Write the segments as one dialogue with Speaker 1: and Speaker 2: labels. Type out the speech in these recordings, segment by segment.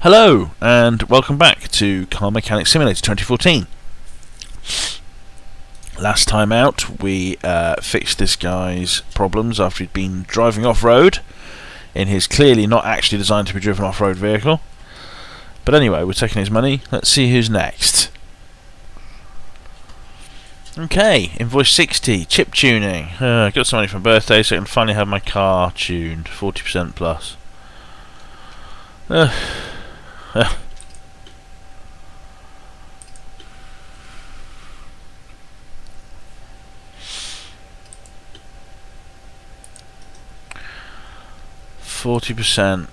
Speaker 1: Hello, and welcome back to Car Mechanic Simulator 2014. Last time out, we fixed this guy's problems after he'd been driving off-road in his clearly not actually designed to be driven off-road vehicle. But anyway, we're taking his money. Let's see who's next. Okay, Invoice 60, chip tuning. Got some money for my birthday, so I can finally have my car tuned, 40% plus. 40%.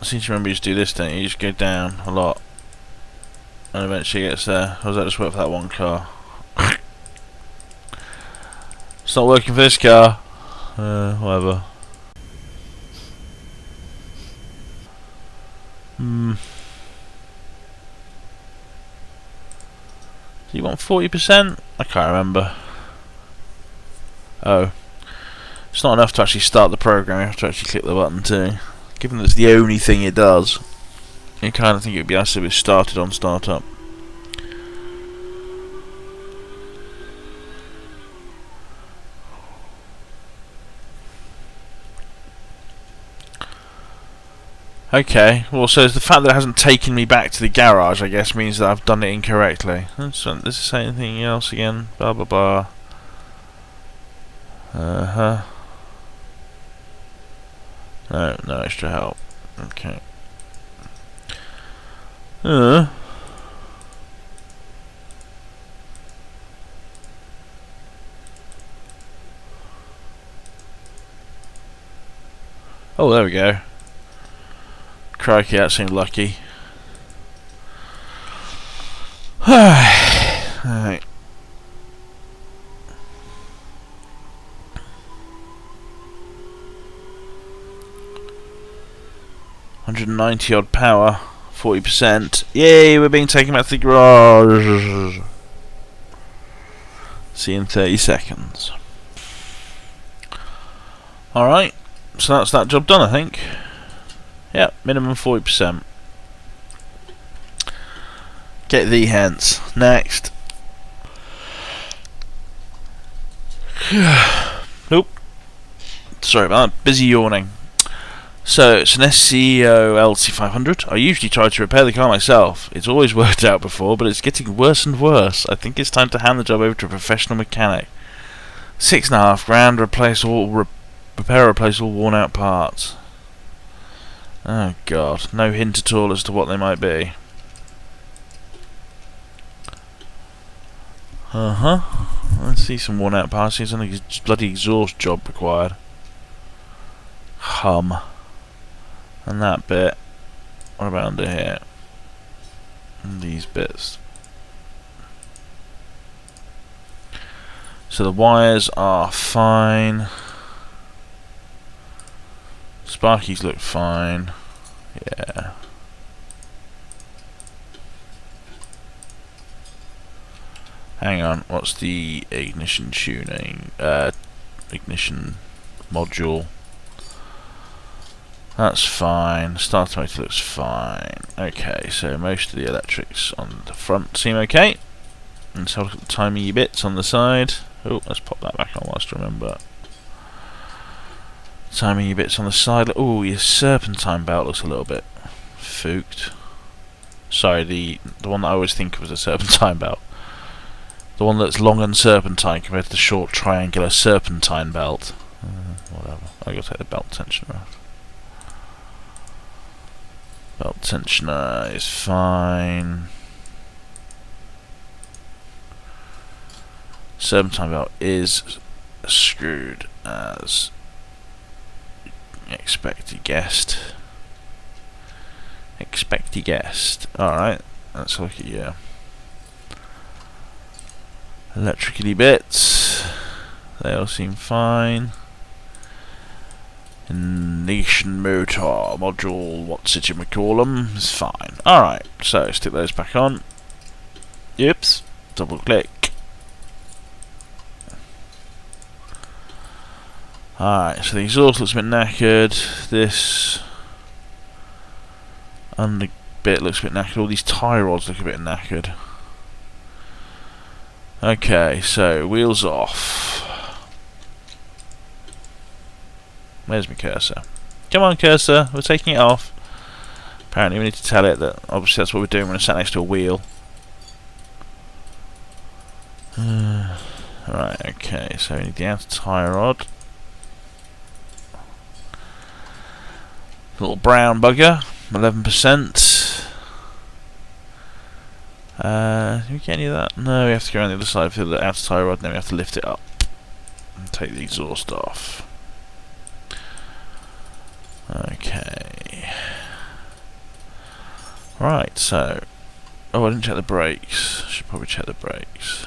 Speaker 1: I seem to remember you just do this, don't you? You just go down a lot and eventually it gets there. Or does that just work for that one car? It's not working for this car. Whatever. Do you want 40%? I can't remember. Oh. It's not enough to actually start the program, you have to actually click the button too. Given that it's the only thing it does, you kind of think it would be nice if it started on startup. Okay, well, so the fact that it hasn't taken me back to the garage, I guess, means that I've done it incorrectly. Does it say anything else again? Blah blah blah. No extra help. Okay. Oh, there we go. Crikey, that seemed lucky. Alright. 190 odd power, 40%. Yay, we're being taken back to the garage. See you in 30 seconds. Alright, so that's that job done, I think. Yep, minimum 40%. Get thee hence. Next. Nope. Sorry about that. Busy yawning. So, it's an SCO LC500. I usually try to repair the car myself. It's always worked out before, but it's getting worse and worse. I think it's time to hand the job over to a professional mechanic. £6,500, repair or replace all worn out parts. Oh god, no hint at all as to what they might be. I see some worn out parts. There's only a bloody exhaust job required. Hum. And that bit. What about under here? And these bits. So the wires are fine. Sparkies look fine. Yeah. Hang on, what's the ignition tuning? Ignition module. That's fine. Starter motor looks fine. Okay, so most of the electrics on the front seem okay. Let's have a look at the timey bits on the side. Oh, let's pop that back on whilst I remember. Timey bits on the side. Oh, your serpentine belt looks a little bit fooked. Sorry, the one that I always think of as a serpentine belt. The one that's long and serpentine compared to the short triangular serpentine belt. Whatever. I gotta take the belt tensioner off. Belt tensioner is fine. Serpentine belt is screwed as expected guessed. Expected guessed. Alright, let's look at your electrically bits. They all seem fine. Ignition motor module, what's it you might call them, is fine. Alright, so stick those back on. Oops, double click. Alright, so the exhaust looks a bit knackered. This bit looks a bit knackered. All these tie rods look a bit knackered. Okay, so wheels off. Where's my cursor? Come on, cursor, we're taking it off. Apparently we need to tell it that obviously that's what we're doing when we're sat next to a wheel. Right, okay, so we need the outer tie rod. Little brown bugger, 11%. Do we get any of that? No, we have to go around the other side for the outer tie rod, and then we have to lift it up and take the exhaust off. Okay. Right, so... Oh, I didn't check the brakes. Should probably check the brakes.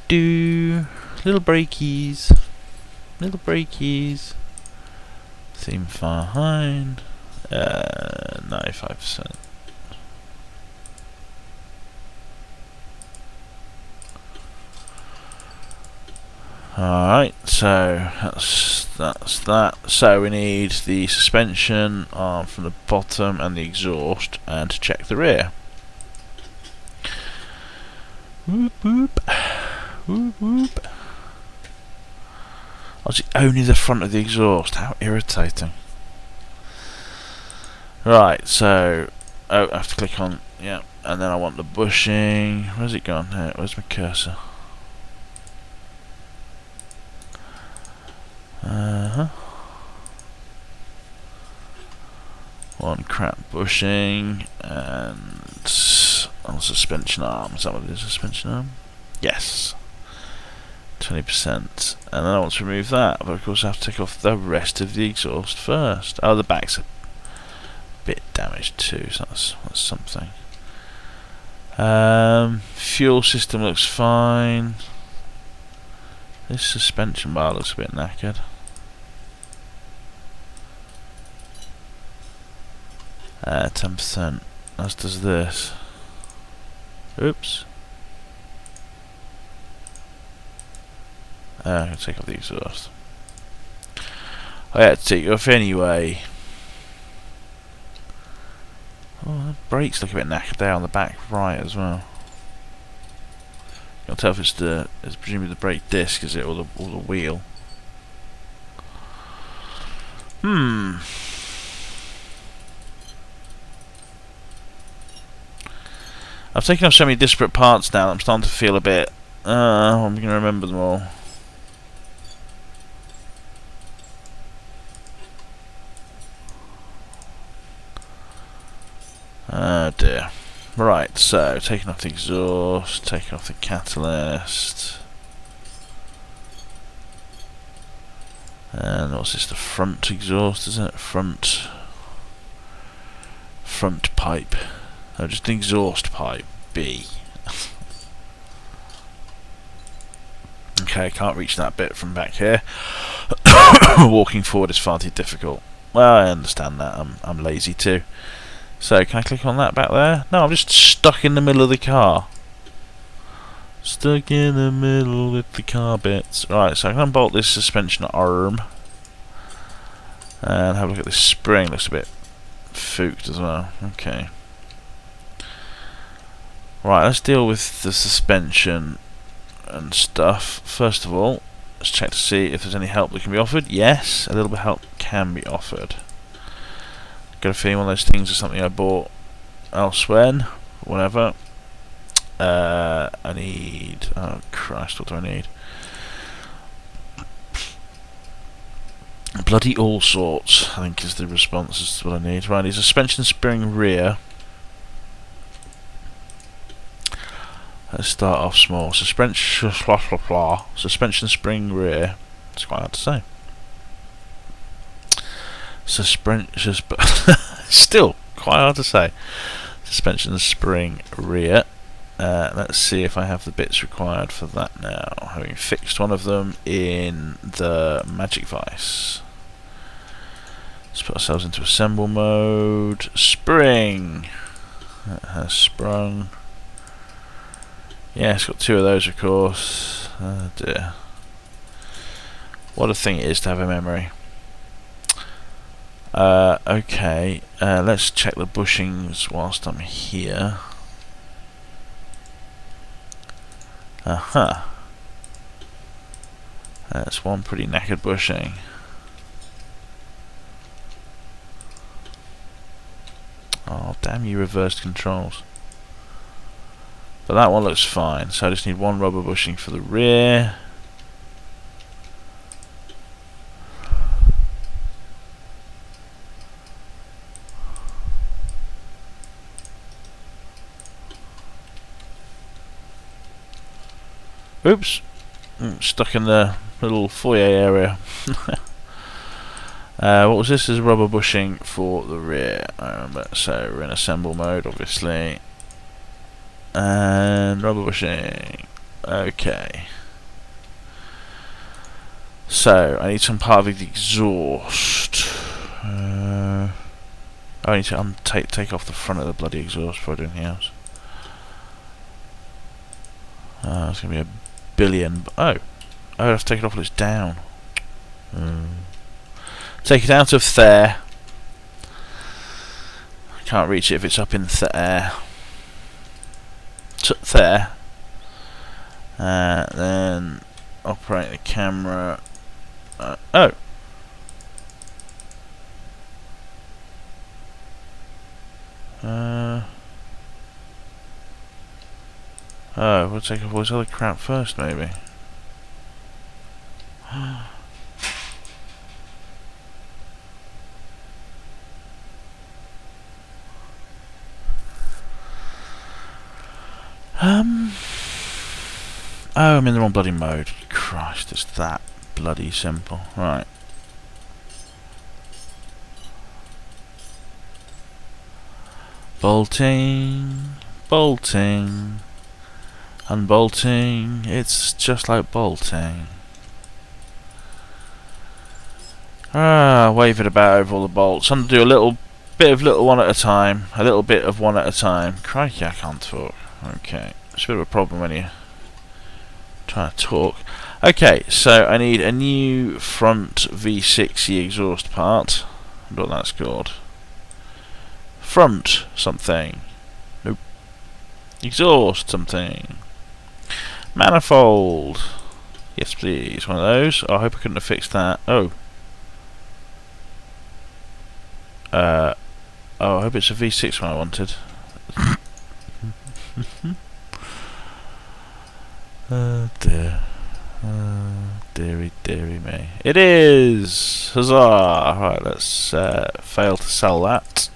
Speaker 1: Do. Little brakies. Little brakies. Seem fine. 95%. Alright, so that's that. So we need the suspension arm from the bottom and the exhaust, and to check the rear. Whoop whoop. Whoop whoop. Obviously only the front of the exhaust, how irritating. Right, so I have to click on, yeah, and then I want the bushing. Where's it gone? Here, where's my cursor? One crap bushing and on suspension arm. Is that what it is? Suspension arm? Yes. 20%. And then I want to remove that, but of course I have to take off the rest of the exhaust first. Oh, the back's a bit damaged too, so that's something. Fuel system looks fine. This suspension bar looks a bit knackered. Uh, 10%. As does this. Oops. I'm going to take off the exhaust. I had to take it off anyway. Oh, the brakes look a bit knackered there on the back right as well. Can't tell if it's presumably the brake disc, is it, or the wheel? I've taken off so many disparate parts now that I'm starting to feel a bit... I'm going to remember them all. Oh dear. Right, so taking off the exhaust, taking off the catalyst. And what's this, the front exhaust, isn't it? Front pipe. No, just an exhaust pipe. B. Okay, I can't reach that bit from back here. Walking forward is far too difficult. Well, I understand that. I'm lazy too. So, can I click on that back there? No, I'm just stuck in the middle of the car. Stuck in the middle with the car bits. Right, so I can unbolt this suspension arm. And have a look at this spring. Looks a bit fooked as well. Okay. Right, let's deal with the suspension and stuff. First of all, let's check to see if there's any help that can be offered. Yes, a little bit of help can be offered. Got a feeling one of those things is something I bought elsewhere. Whatever. I need... Oh Christ, what do I need? Bloody all sorts, I think is the response as to what I need. Right, it's a suspension spring rear. Let's start off small. Suspension spring rear. It's quite hard to say. Still quite hard to say. Suspension spring rear. Let's see if I have the bits required for that now. Having fixed one of them in the magic vise. Let's put ourselves into assemble mode. Spring. That has sprung. Yeah, it's got two of those, of course. Oh dear. What a thing it is to have a memory. Okay, let's check the bushings whilst I'm here. Aha. That's one pretty knackered bushing. Oh, damn you reversed controls. But that one looks fine, so I just need one rubber bushing for the rear. Oops, stuck in the little foyer area. What was this? Is rubber bushing for the rear. I remember. So we're in assemble mode, obviously, and rubber bushing. Okay. So I need some part of the exhaust. I need to take off the front of the bloody exhaust before I do anything else. It's gonna be a billion. Oh, I have to take it off when it's down. Take it out of there. I can't reach it if it's up in there. There. Then operate the camera. Oh. Oh, we'll take off all this other crap first, maybe. Oh, I'm in the wrong bloody mode. Christ, it's that bloody simple. Right. Bolting, bolting, unbolting. It's just like bolting. Wave it about over all the bolts. I'm gonna do a little bit of little one at a time. A little bit of one at a time. Crikey, I can't talk. Okay, it's a bit of a problem when you try to talk. Okay, so I need a new front V60 exhaust part. I wonder what that's called. Front something. Nope. Exhaust something. Manifold. Yes, please. One of those. Oh, I hope I couldn't have fixed that. Oh. Oh, I hope it's a V6 one I wanted. Oh dear. Dearie, dearie me. It is! Huzzah! Right, let's fail to sell that.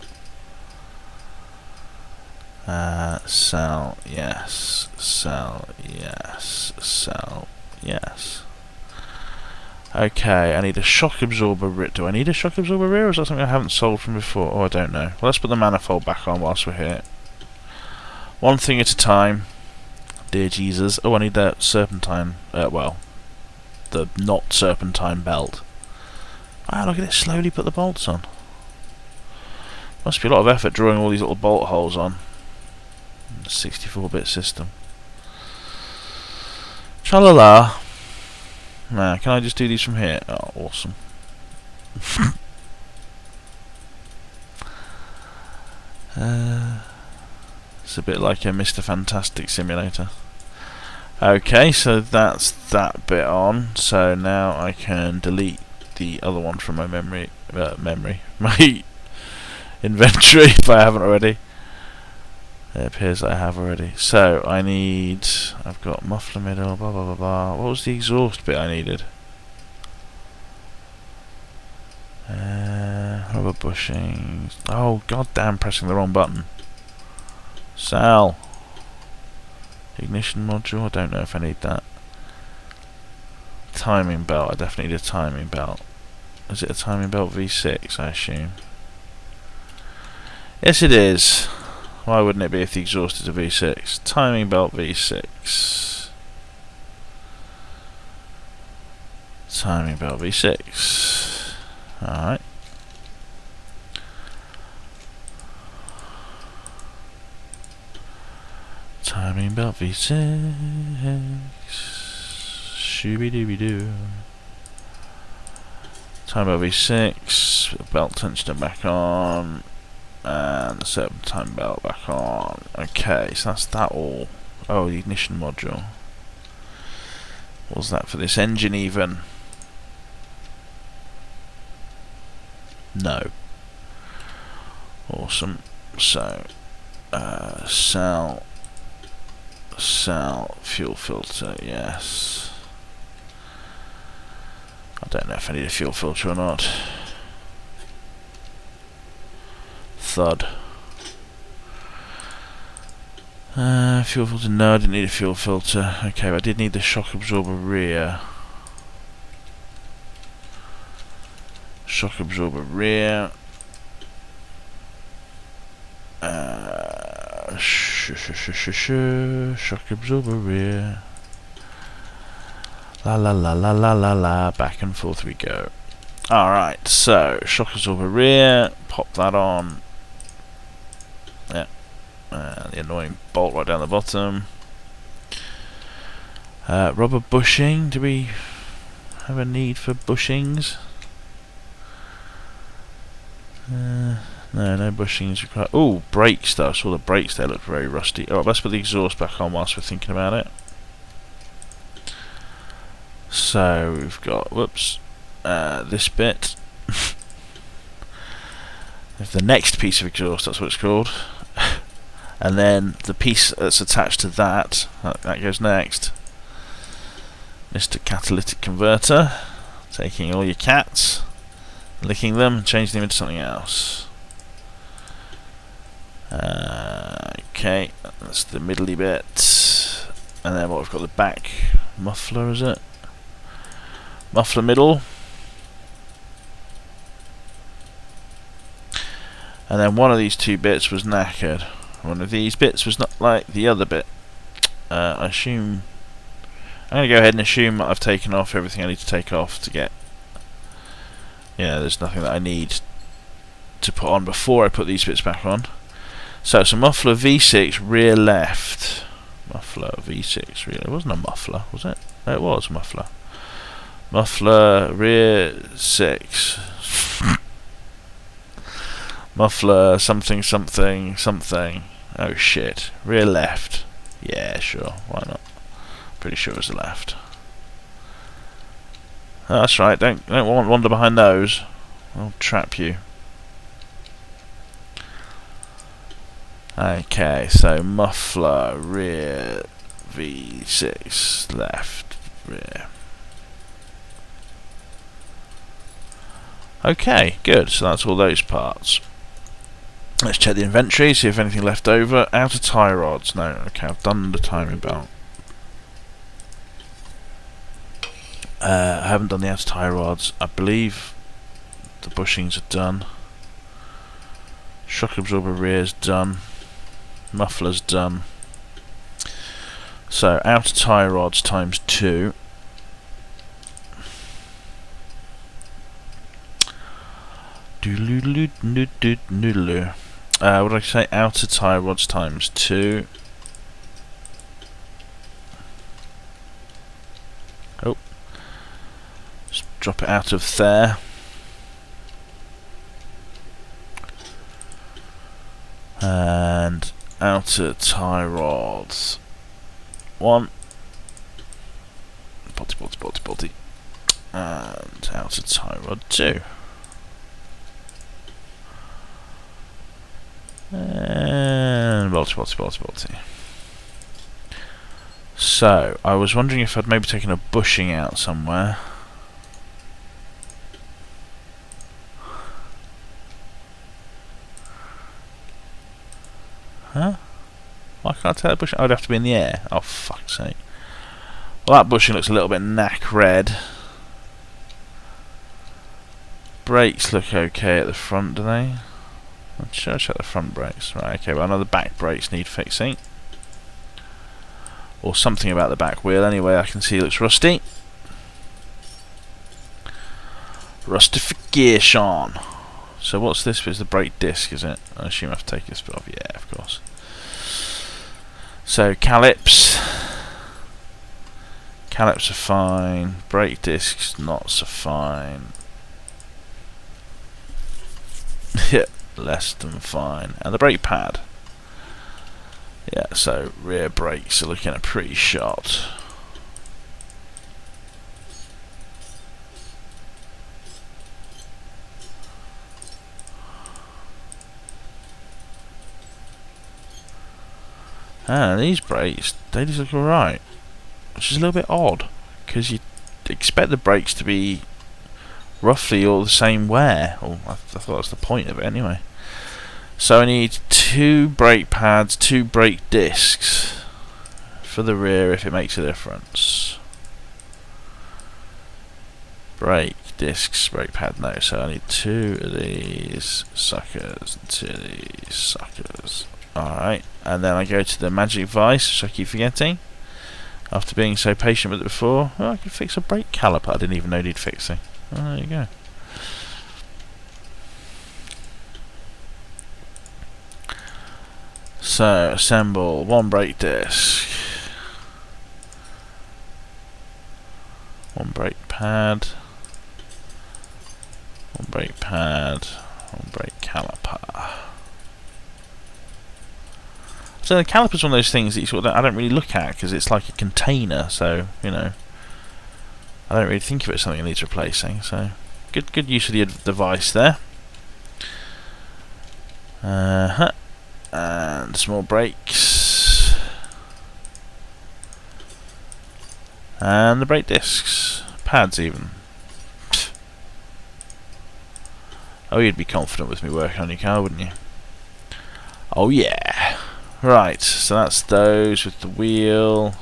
Speaker 1: Sell, yes. Sell, yes. Sell, yes. Okay, I need a shock absorber rear. Do I need a shock absorber rear, or is that something I haven't sold from before? Oh, I don't know. Well, let's put the manifold back on whilst we're here. One thing at a time. Dear Jesus. Oh, I need that serpentine. Well, the not serpentine belt. Wow, look at it slowly put the bolts on. Must be a lot of effort drawing all these little bolt holes on. 64-bit system. Tra-la-la. Now, can I just do these from here? Oh, awesome. It's a bit like a Mr. Fantastic simulator. Okay, so that's that bit on. So now I can delete the other one from my memory, my inventory if I haven't already. It appears I have already. So I need. I've got muffler middle. Blah blah blah blah. What was the exhaust bit I needed? Rubber bushings. Oh goddamn! Pressing the wrong button. Sal. Ignition module. I don't know if I need that. Timing belt. I definitely need a timing belt. Is it a timing belt V6? I assume. Yes, it is. Why wouldn't it be if the exhaust is a V6? Timing belt V6. Timing belt V6. Alright. Timing belt V6. Shooby dooby doo. Time belt V6, belt tensioner back on, and the serpentine belt back on. Okay, so that's that all. Oh, the ignition module. What was that for this engine even? No. Awesome. So, cell, fuel filter, yes. I don't know if I need a fuel filter or not. Thud. Fuel filter, no, I didn't need a fuel filter. Okay, but I did need the shock absorber rear. Shock absorber rear. Shock absorber rear. La la la la la la la. Back and forth we go. Alright, so shock absorber rear. Pop that on. Yeah. The annoying bolt right down the bottom. Rubber bushing. Do we have a need for bushings? No bushings required. Oh, brakes though. I saw the brakes there looked very rusty. Alright, let's put the exhaust back on whilst we're thinking about it. So we've got, whoops, this bit. The next piece of exhaust, that's what it's called. And then the piece that's attached to that goes next. Mr. Catalytic Converter, taking all your cats, licking them, and changing them into something else. Okay, that's the middly bit. And then what we've got, the back muffler, is it? Muffler middle. And then one of these two bits was knackered. One of these bits was not like the other bit. I assume... I'm going to go ahead and assume that I've taken off everything I need to take off to get... Yeah, there's nothing that I need to put on before I put these bits back on. So it's a muffler V6 rear left. Muffler V6 rear... It wasn't a muffler, was it? No, it was a muffler. Muffler rear 6. Muffler something something something. Oh shit. Rear left. Yeah, sure. Why not? Pretty sure it was the left. Oh, that's right. Don't wander behind those. I'll trap you. Okay, so muffler rear V6 left rear. Okay, good. So that's all those parts. Let's check the inventory, see if anything left over. Outer tie rods. No, okay, I've done the timing belt. I haven't done the outer tie rods. I believe the bushings are done. Shock absorber rear's done. Muffler's done. So outer tie rods times 2. What did I say? Outer tie rods times 2. Oh. Just drop it out of there. And outer tie rods 1. Potty. And outer tie rod 2. And bolty. So, I was wondering if I'd maybe taken a bushing out somewhere. Huh? Why can't I take that bushing? Oh, it'd have to be in the air. Oh, fuck's sake. Well, that bushing looks a little bit knack red. Brakes look okay at the front, do they? I'm sure I check the front brakes. Right, okay, well, I know the back brakes need fixing. Or something about the back wheel. Anyway, I can see it looks rusty. Rustification. So what's this? It's the brake disc, is it? I assume I have to take this bit off. Yeah, of course. So, calips. Calips are fine. Brake discs, not so fine. Yeah, less than fine. And the brake pad. Yeah, so rear brakes are looking a pretty shot. And these brakes, they just look alright. Which is a little bit odd, because you'd expect the brakes to be roughly all the same wear. Or I thought that's the point of it anyway. So I need 2 brake pads, 2 brake discs for the rear if it makes a difference. Brake discs, brake pad, no. So I need 2 of these suckers, 2 of these suckers. Alright, and then I go to the magic vice, which I keep forgetting. After being so patient with it before, oh, I can fix a brake caliper. I didn't even know needed fixing. Oh, there you go. So, assemble 1 brake disc, 1 brake pad, 1 brake pad, 1 brake caliper. So the caliper's one of those things that you sort of I don't really look at because it's like a container, so you know I don't really think of it as something that needs replacing. So good use of the device there. And small brakes and the brake discs, pads even. Oh, you'd be confident with me working on your car, wouldn't you? Oh yeah. Right, so that's those with the wheel.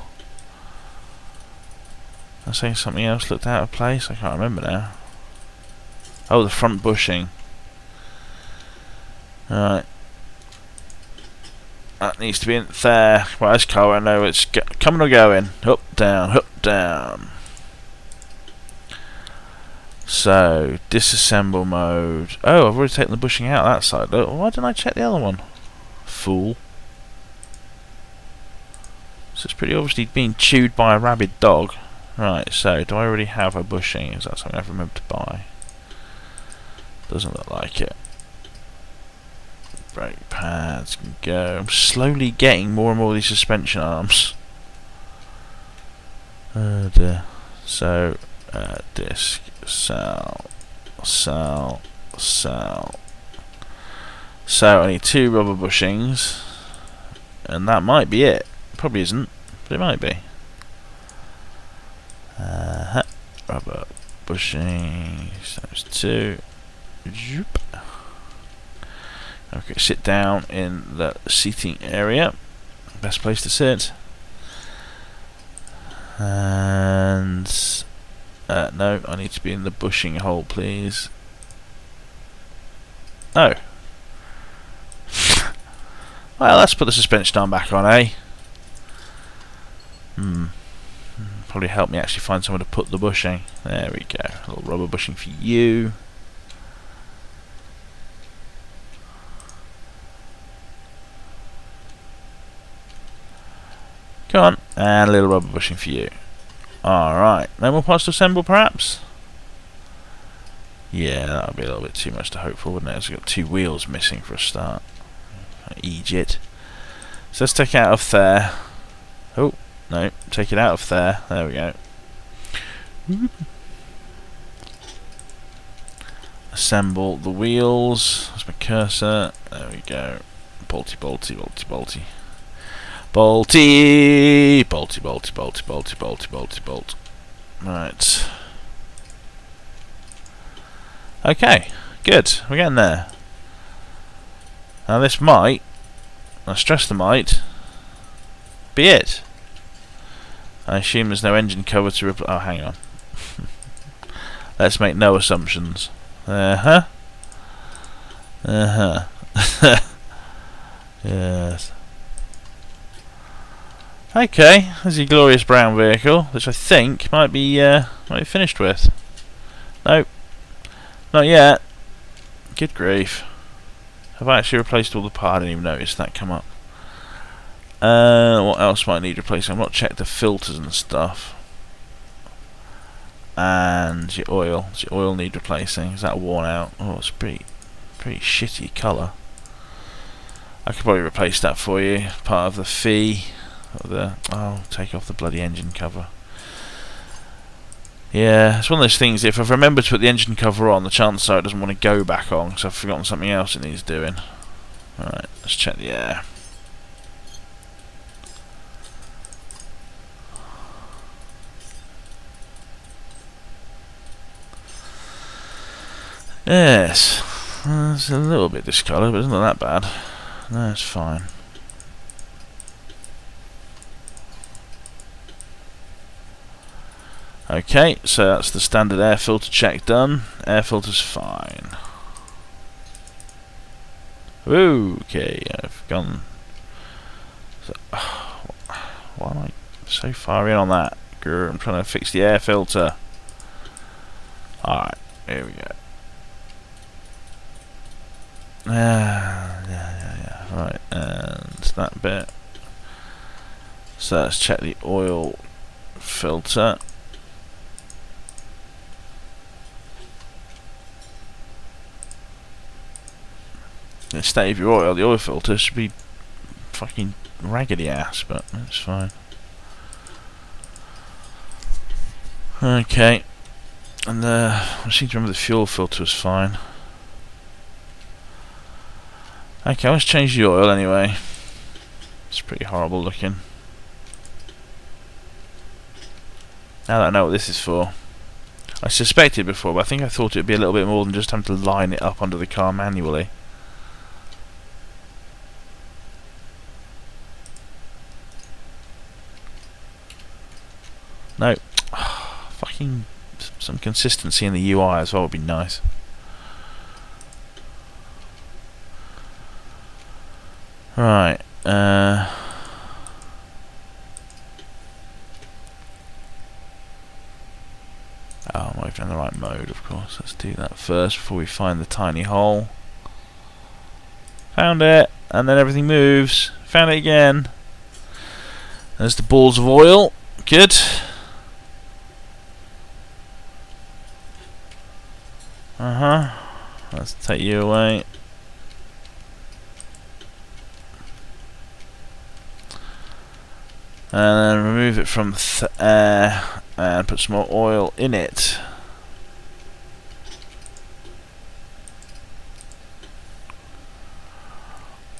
Speaker 1: I was saying something else looked out of place. I can't remember now. Oh, the front bushing. Right, that needs to be in there. Well, this car I know it's coming or going. Up, down, up, down. So disassemble mode. Oh, I've already taken the bushing out that side. Oh, why didn't I check the other one? Fool. So it's pretty obviously being chewed by a rabid dog. Right, so do I already have a bushing? Is that something I've remembered to buy? Doesn't look like it. Brake pads can go. I'm slowly getting more and more of these suspension arms. Oh dear. So, disc, sell. So I need 2 rubber bushings. And that might be it. Probably isn't, but it might be. Rubber bushings. Those 2. Zoop. Okay, sit down in the seating area. Best place to sit. And no, I need to be in the bushing hole, please. Oh. Well, let's put the suspension arm back on, eh? Probably help me actually find somewhere to put the bushing. There we go. A little rubber bushing for you. Come on. And a little rubber bushing for you. Alright. No more parts to assemble, perhaps? Yeah, that would be a little bit too much to hope for, wouldn't it? It's got 2 wheels missing for a start. Egypt. So let's take it out of there. Oh, no. Take it out of there. There we go. Assemble the wheels. That's my cursor. There we go. Bolty, bolty, bolty, bolty. Bolty! Bolty, bolty, bolty, bolty, bolty, bolty, bolt. Right. Okay, good. We're getting there. Now this might, I stress the might, be it. I assume there's no engine cover to replace. Oh, hang on. Let's make no assumptions. Uh-huh. Uh-huh. Yes. Okay, there's a glorious brown vehicle, which I think might be finished with. Nope. Not yet. Good grief. Have I actually replaced all the parts? I didn't even notice that come up. What else might need replacing? I've not checked the filters and stuff. And your oil. Does your oil need replacing? Is that worn out? Oh, it's pretty pretty shitty colour. I could probably replace that for you. Part of the fee. Oh, take off the bloody engine cover. Yeah, it's one of those things, if I've remembered to put the engine cover on, the chances are it doesn't want to go back on because I've forgotten something else it needs doing. Alright, let's check the air. Yes, it's a little bit discoloured, but it's not that bad. No, it's fine. Okay, so that's the standard air filter check done. Air filter's fine. Okay, I've gone. So, why am I so far in on that? Grr, I'm trying to fix the air filter. Alright, here we go. Yeah. Right, and that bit. So let's check the oil filter. The state of your oil, the oil filter should be fucking raggedy ass, but that's fine. Okay, and I seem to remember the fuel filter was fine. Okay, let's change the oil anyway. It's pretty horrible looking. Now that I know what this is for. I suspected before, but I think I thought it would be a little bit more than just having to line it up under the car manually. No. Fucking some consistency in the UI as well would be nice. Right. Oh, I'm over in the right mode, of course. Let's do that first before we find the tiny hole. Found it, and then everything moves. Found it again. There's the balls of oil. Good. Let's take you away. And then remove it from air and put some more oil in it.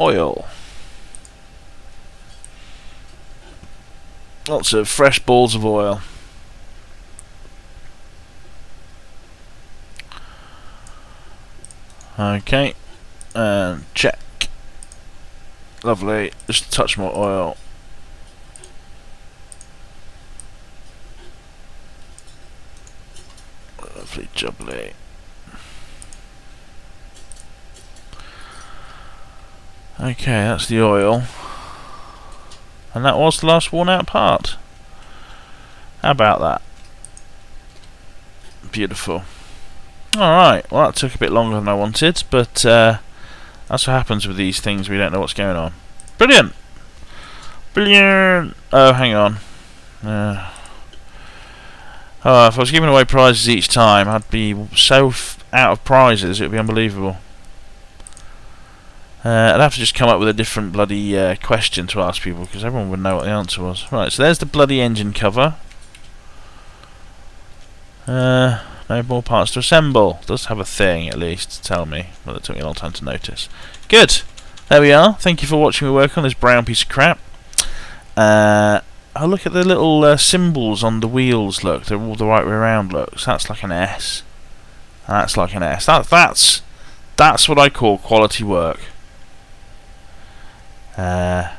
Speaker 1: Oil. Lots of fresh balls of oil. Okay, and check. Lovely. Just a touch more oil. Lovely jubbly. Okay, that's the oil. And that was the last worn out part. How about that? Beautiful. Alright, well that took a bit longer than I wanted, but that's what happens with these things, we don't know what's going on. Brilliant! Brilliant! Oh, hang on. Oh, if I was giving away prizes each time, I'd be so out of prizes, it would be unbelievable. I'd have to just come up with a different bloody question to ask people, because everyone would know what the answer was. Right, so there's the bloody engine cover. No more parts to assemble. It does have a thing, at least, to tell me. Well, it took me a long time to notice. Good! There we are. Thank you for watching me work on this brown piece of crap. Oh, look at the little symbols on the wheels, look. They're all the right way around, look. So that's like an S. And that's like an S. That's what I call quality work. Yeah.